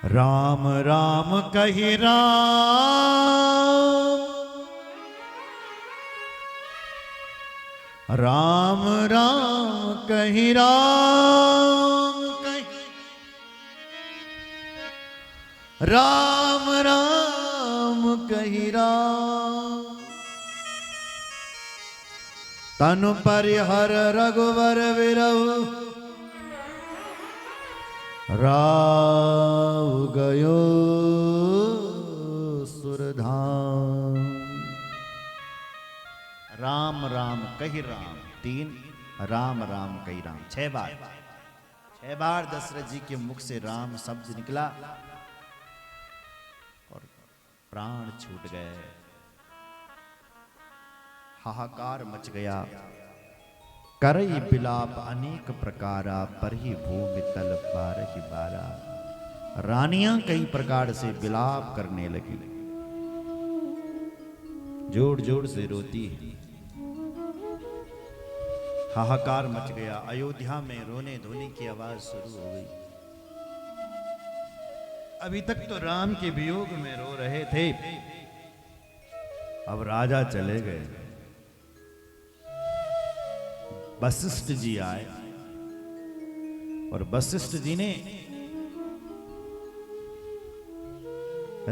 राम राम कहि राम, राम राम कहि राम, राम राम कहि राम। तनु परिहर रघुवर विरहु, राव गयो सुरधाम। राम राम कहि राम, तीन राम राम कहि राम, 6 बार 6 बार दशरथ जी के मुख से राम शब्द निकला और प्राण छूट गए, हाहाकार मच गया। करई बिलाप अनेक प्रकारा, परहि भूमि तल बारहि बारा। रानियां कई प्रकार से बिलाप करने लगी, जोर जोर से रोती है। हाहाकार मच गया, अयोध्या में रोने धोने की आवाज शुरू हो गई। अभी तक तो राम के वियोग में रो रहे थे, अब राजा चले गए। वशिष्ठ जी आए और वशिष्ठ जी ने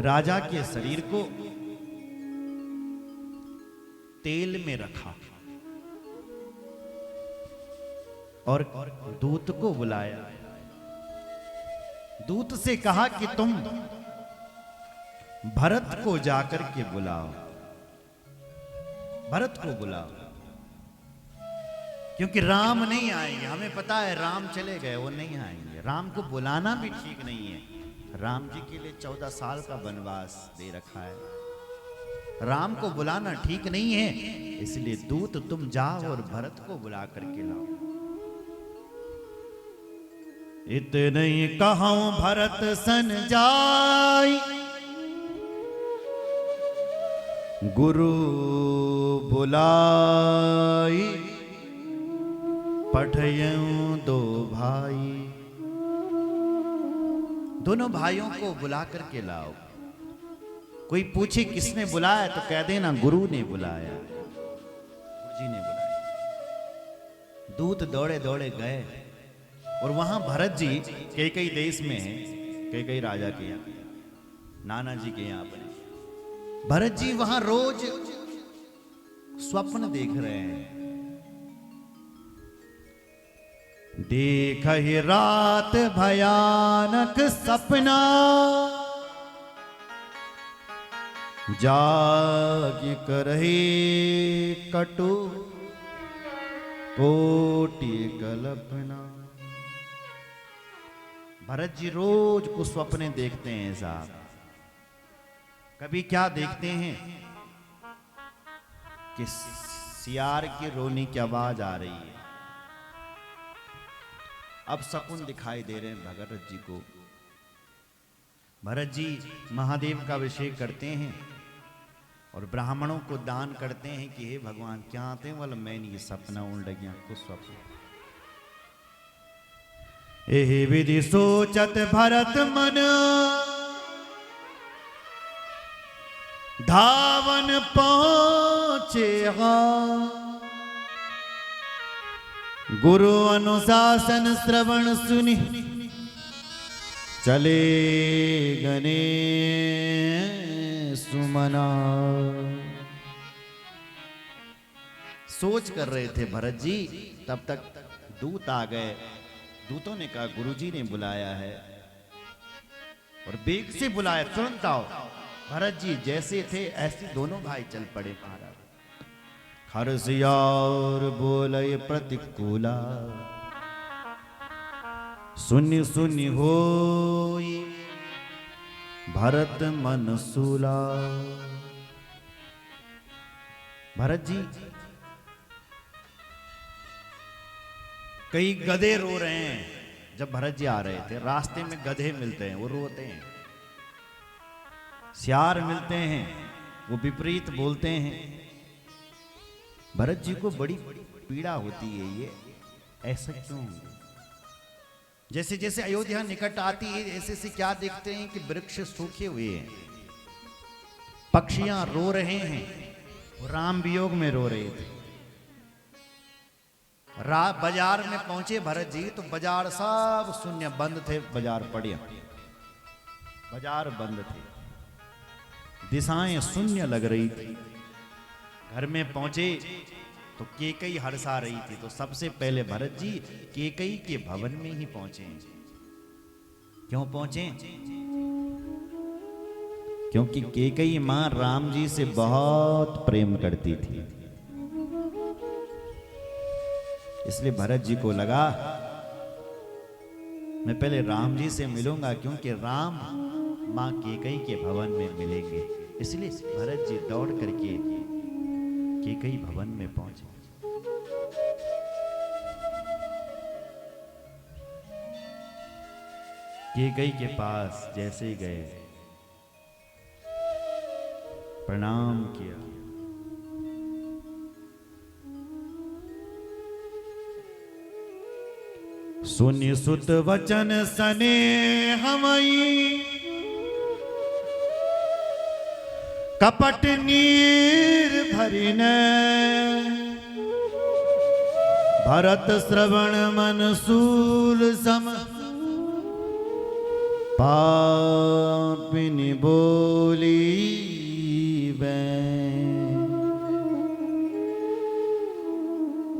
राजा के शरीर को तेल में रखा और दूत को बुलाया। दूत से कहा कि तुम भरत को जाकर के बुलाओ, भरत को बुलाओ, क्योंकि राम नहीं आएंगे। हमें पता है राम चले गए, वो नहीं आएंगे। राम को बुलाना भी ठीक नहीं है, राम जी के लिए 14 साल का वनवास दे रखा है, राम को बुलाना ठीक नहीं है। इसलिए दूत तुम जाओ और भरत को बुला करके लाओ। इतने ही कहूं भरत सन जाई, गुरु बुलाई। पठयऊं 2 भाई, दोनों भाइयों को बुला करके लाओ। कोई पूछे किसने बुलाया तो कह देना गुरु ने बुलाया, गुरु जी ने बुलाया। दूत दौड़े दौड़े गए और वहां भरत जी कई देश में हैं, कई राजा के यहाँ, नाना जी के यहाँ पर भरत जी वहां रोज स्वप्न देख रहे हैं। देख ही रात भयानक सपना, जाग करही कटु कोटि कल्पना। भरत जी रोज कुछ स्वप्ने देखते हैं साहब। कभी क्या देखते हैं कि सियार की रोने की आवाज आ रही है। अब शकुन दिखाई दे रहे हैं भरत जी को। भरत जी महादेव का अभिषेक करते हैं और ब्राह्मणों को दान करते हैं कि हे भगवान क्या आते हैं, बोला मैं नहीं, सपना उड़ गया कुछ स्वप्न। एहि विधि सोचत भरत मन, धावन पहुंचे गुरु अनुशासन श्रवण सुनि, चले गने सुमना। सोच कर रहे थे भरत जी, तब तक दूत आ गए। दूतों ने कहा गुरुजी ने बुलाया है और बेग से बुलाया, तुरंत आओ। भरत जी जैसे थे ऐसे दोनों भाई चल पड़े महाराज। खरसियार बोले प्रतिकूला, सुनि सुनि होई भरत मन सूला। भरत जी कई गधे रो रहे हैं। जब भरत जी आ रहे थे रास्ते में गधे मिलते हैं, वो रोते हैं। सियार मिलते हैं, वो विपरीत बोलते हैं। भरत जी को बड़ी पीड़ा होती है, ये ऐसा क्यों? जैसे जैसे अयोध्या निकट आती है ऐसे से क्या देखते हैं कि वृक्ष सूखे हुए हैं, पक्षियां रो रहे हैं, राम वियोग में रो रहे थे। बाजार में पहुंचे भरत जी तो बाजार सब शून्य, बंद थे, बाजार पड़े, बाजार बंद थे, दिशाएं शून्य लग रही थी। घर में पहुंचे तो केकई हर्षा रही थी, तो सबसे पहले भरत जी केकई के भवन में ही पहुंचे। क्यों पहुंचे? क्योंकि केकई मां राम जी से बहुत प्रेम करती थी, इसलिए भरत जी को लगा मैं पहले राम जी से मिलूंगा, क्योंकि राम मां केकई के भवन में मिलेंगे। इसलिए भरत जी दौड़ करके केकई भवन में पहुंचे। केकई के पास जैसे ही गए, प्रणाम किया। सुनि सुत वचन सने हमई, कपट नीर भरिन, भरत श्रवण मन सूल सम, पापिनी बोली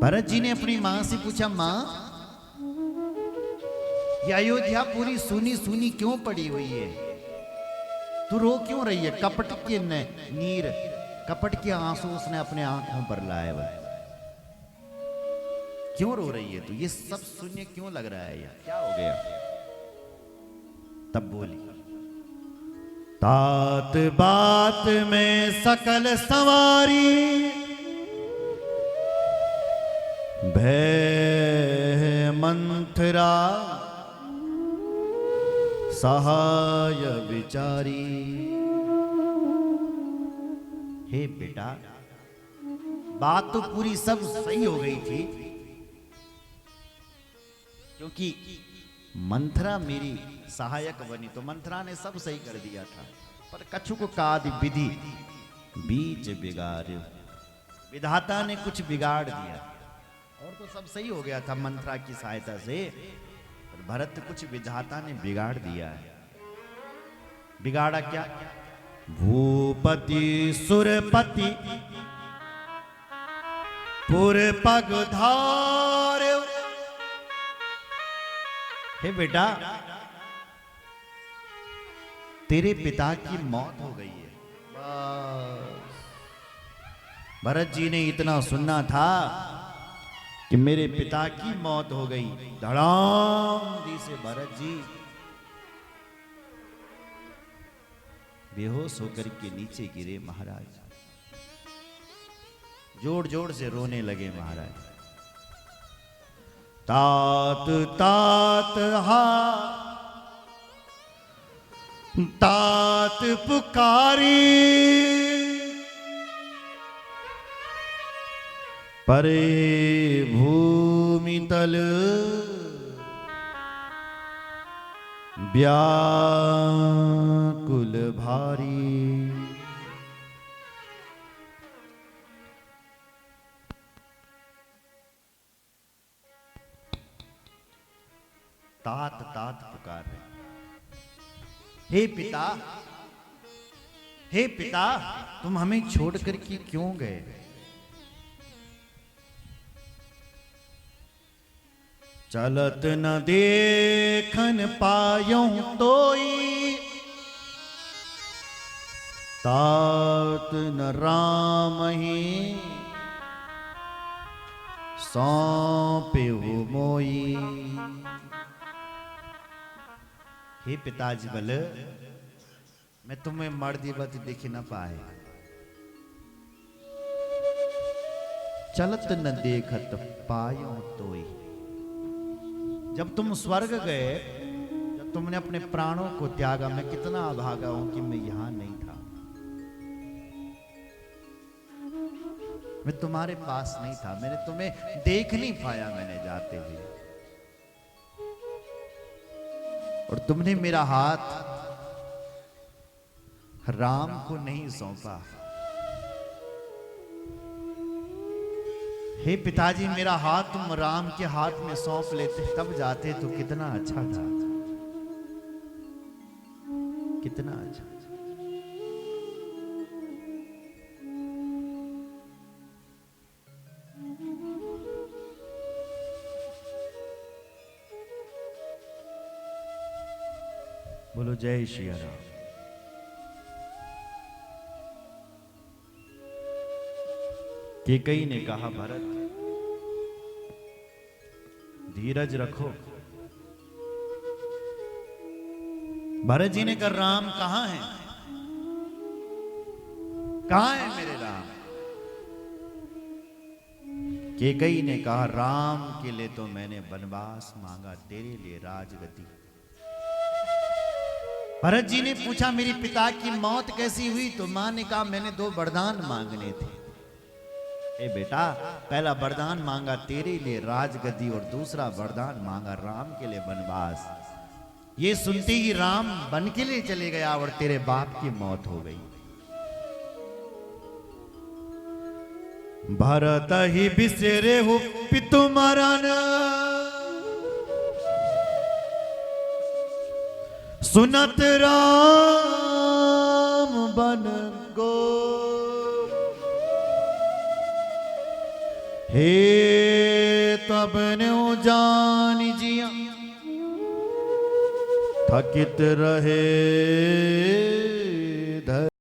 भरत जी ने अपनी मां से पूछा, मां ये अयोध्या पूरी सुनी सुनी क्यों पड़ी हुई है? तू रो क्यों रही है? कपट के नीर, कपट के आंसू उसने अपने आंखों पर लाए हुए, क्यों रो रही है तू? ये सब शून्य क्यों लग रहा है? यार क्या हो गया? तब बोली, तात बात में सकल सवारी, भय मंथरा सहाय विचारी। हे बेटा, बात तो पूरी सब सही हो गई थी, क्योंकि मंथरा मेरी सहायक बनी तो मंथरा ने सब सही कर दिया था, पर कछु को कादि विधि बीच बिगाड़, विधाता ने कुछ बिगाड़ दिया, और तो सब सही हो गया था मंथरा की सहायता से, पर भरत कुछ विधाता ने बिगाड़ दिया है। बिगाड़ा क्या? भूपति सुरपति पुर पग धार। हे बेटा, तेरे पिता की मौत हो गई है। बस भरत जी ने इतना सुनना था कि मेरे पिता की मौत हो गई, धड़ाम दी से भरत जी बेहोश होकर के नीचे गिरे। महाराज जोर जोर से रोने लगे। महाराज, तात तात हा तात पुकारी, परे भूमि तल व्याकुल भारी। तात तात पुकार रहे, हे पिता, हे पिता, तुम हमें छोड़ करके क्यों गए? चलत न देखन पायों तोई, तात न राम ही सौंपे हो मोई। हे पिताजी बल, मैं तुम्हें मर्दिवत दिख न पाए, चलत न देखत पायों तोई। जब तुम स्वर्ग गए, जब तुमने अपने प्राणों को त्यागा, मैं कितना अभागा हूं कि मैं यहां नहीं था, मैं तुम्हारे पास नहीं था, मैंने तुम्हें देख नहीं पाया, मैंने जाते हुए। और तुमने मेरा हाथ राम को नहीं सौंपा। हे पिताजी, मेरा हाथ तुम राम के हाथ में सौंप लेते, तब जाते तो कितना अच्छा था, कितना अच्छा। बोलो जय श्री राम। कैकेयी ने कहा, भरत धीरज रखो। भरत जी ने कहा, राम कहां है, कहां है मेरे राम? कैकेयी ने कहा, राम के लिए तो मैंने वनवास मांगा, तेरे लिए राजगद्दी। भरत जी ने पूछा, मेरी पिता की मौत कैसी हुई? तो मां ने कहा, मैंने 2 वरदान मांगने थे। ए बेटा, पहला वरदान मांगा तेरे लिए राजगद्दी और दूसरा वरदान मांगा राम के लिए वनवास। ये सुनते ही राम वन के लिए चले गया और तेरे बाप की मौत हो गई। भरत ही बिसरे हो पितु मरण, सुनत राम बन गो। हे तब न्यो जान जिया, थकित रहे